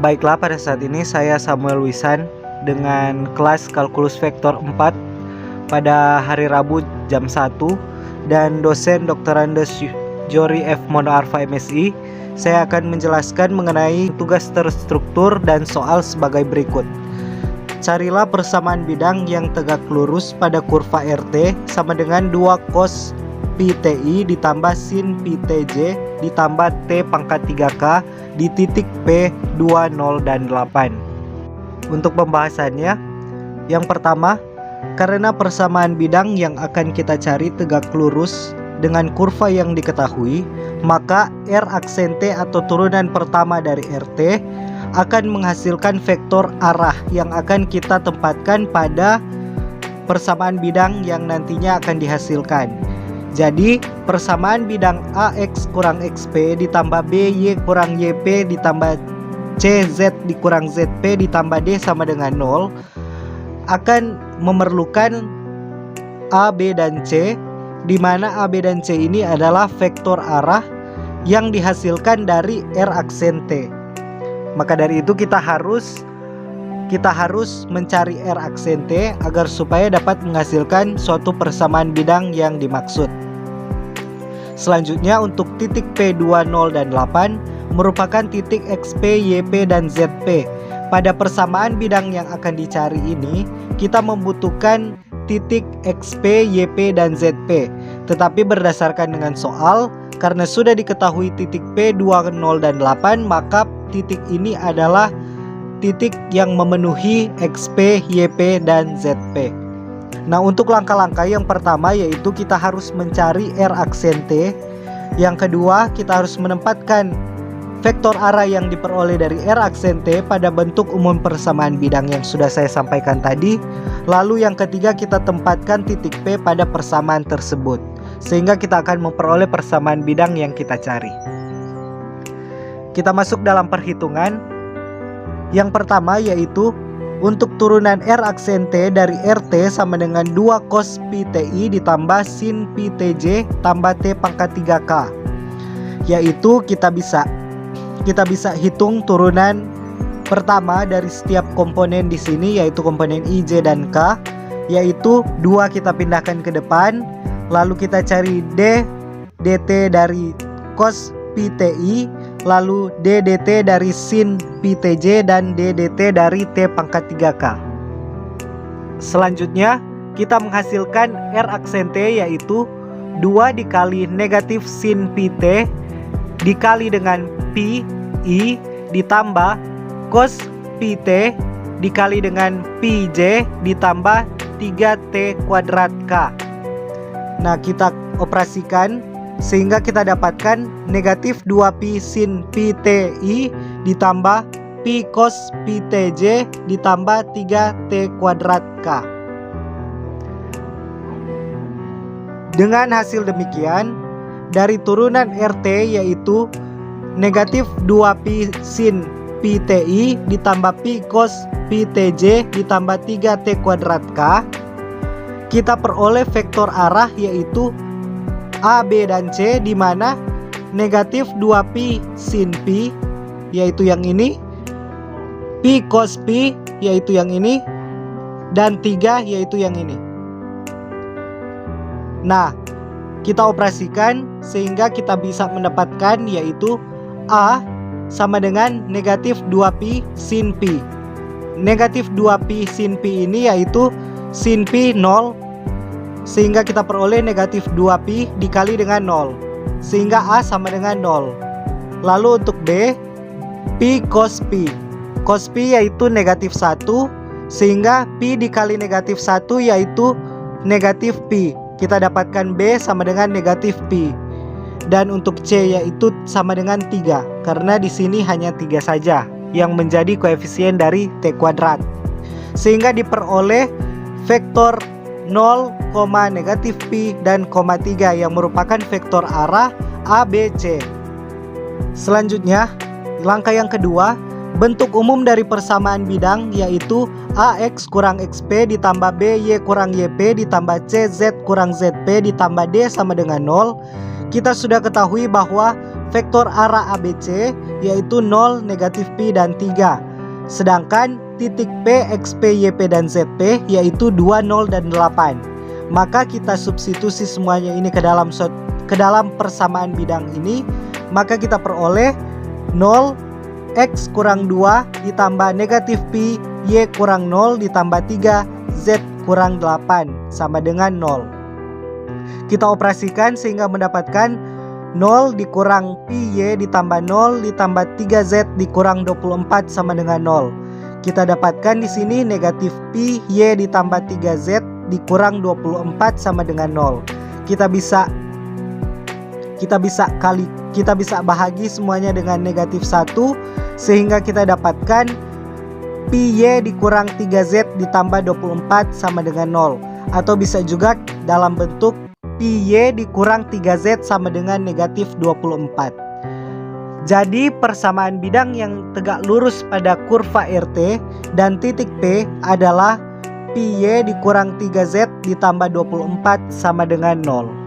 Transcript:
Baiklah, pada saat ini saya Samuel Wisan dengan kelas kalkulus vektor 4 pada hari Rabu jam 1 dan dosen Dr. Andes Jori F. Monoarfa MSI. Saya akan menjelaskan mengenai tugas terstruktur dan soal sebagai berikut. Carilah persamaan bidang yang tegak lurus pada kurva RT sama dengan 2 cos pi TI ditambah sin pi TJ ditambah T pangkat 3K di titik P, 2, 0, dan 8. Untuk pembahasannya, yang pertama, karena persamaan bidang yang akan kita cari tegak lurus dengan kurva yang diketahui, maka R aksen T atau turunan pertama dari RT akan menghasilkan vektor arah yang akan kita tempatkan pada persamaan bidang yang nantinya akan dihasilkan. Jadi persamaan bidang AX kurang XP ditambah BY kurang YP ditambah CZ dikurang ZP ditambah D sama dengan 0 akan memerlukan A, B, dan C, di mana A, B, dan C ini adalah vektor arah yang dihasilkan dari R aksen T. Maka dari itu kita harus mencari R aksen T agar supaya dapat menghasilkan suatu persamaan bidang yang dimaksud. Selanjutnya untuk titik P, 2, 0, dan 8 merupakan titik XP, YP, dan ZP. Pada persamaan bidang yang akan dicari ini, kita membutuhkan titik XP, YP, dan ZP. Tetapi berdasarkan dengan soal, karena sudah diketahui titik P, 2, 0, dan 8, maka titik ini adalah titik yang memenuhi XP, YP, dan ZP. Nah, untuk langkah-langkah yang pertama yaitu kita harus mencari R aksen T. Yang kedua, kita harus menempatkan vektor arah yang diperoleh dari R aksen T pada bentuk umum persamaan bidang yang sudah saya sampaikan tadi. Lalu yang ketiga, kita tempatkan titik P pada persamaan tersebut, sehingga kita akan memperoleh persamaan bidang yang kita cari. Kita masuk dalam perhitungan. Yang pertama yaitu untuk turunan R aksen T dari RT sama dengan 2 cos pi TI ditambah sin pi TJ tambah T pangkat 3K. Yaitu kita bisa hitung turunan pertama dari setiap komponen di sini, yaitu komponen I, J, dan K, yaitu 2 kita pindahkan ke depan, lalu kita cari D dt dari cos pi TI, lalu D dt dari sin pi TJ, dan D dt dari T pangkat 3K. Selanjutnya kita menghasilkan R aksen T yaitu 2 dikali negatif sin pi T dikali dengan pi I ditambah cos pi T dikali dengan pi J ditambah 3T kuadrat K. Nah, kita operasikan sehingga kita dapatkan negatif 2 pi sin pi TI ditambah pi cos pi TJ ditambah 3T kuadrat K. Dengan hasil demikian, dari turunan RT yaitu negatif 2 pi sin pi TI ditambah pi cos pi TJ ditambah 3T kuadrat K, kita peroleh vektor arah yaitu A, B, dan C, di mana negatif 2 pi sin pi yaitu yang ini, pi cos pi yaitu yang ini, dan 3 yaitu yang ini. Nah, kita operasikan sehingga kita bisa mendapatkan yaitu A sama dengan negatif 2 pi sin pi. Negatif 2 pi sin pi ini yaitu sin pi 0, sehingga kita peroleh negatif 2 pi dikali dengan 0, sehingga A sama dengan 0. Lalu untuk B, pi cos pi. Cos pi yaitu negatif 1, sehingga pi dikali negatif 1 yaitu negatif pi. Kita dapatkan B sama dengan negatif pi. Dan untuk C yaitu sama dengan 3, karena di sini hanya 3 saja yang menjadi koefisien dari T kuadrat. Sehingga diperoleh vektor 0, negatif pi, dan 3 yang merupakan vektor arah A, B, C. Selanjutnya, langkah yang kedua, bentuk umum dari persamaan bidang yaitu AX kurang XP ditambah BY kurang YP ditambah CZ kurang ZP ditambah D sama dengan 0. Kita sudah ketahui bahwa vektor arah ABC yaitu 0, negatif Pi, dan 3. Sedangkan titik P, XP, YP, dan ZP yaitu 2, 0, dan 8. Maka kita substitusi semuanya ini ke dalam persamaan bidang ini. Maka kita peroleh 0, X kurang 2 ditambah negatif Pi, Y kurang 0 ditambah 3, Z kurang 8 sama dengan 0. Kita operasikan sehingga mendapatkan 0 dikurang Pi Y ditambah 0 ditambah 3Z dikurang 24 sama dengan 0. Kita dapatkan di sini negatif Pi Y ditambah 3Z dikurang 24 sama dengan 0. Kita bisa bahagi semuanya dengan negatif 1 sehingga kita dapatkan Pi Y dikurang 3Z ditambah 24 sama dengan 0. Atau bisa juga dalam bentuk Pi Y dikurang 3Z sama dengan negatif 24. Jadi persamaan bidang yang tegak lurus pada kurva RT dan titik P adalah Pi Y dikurang 3Z ditambah 24 sama dengan 0.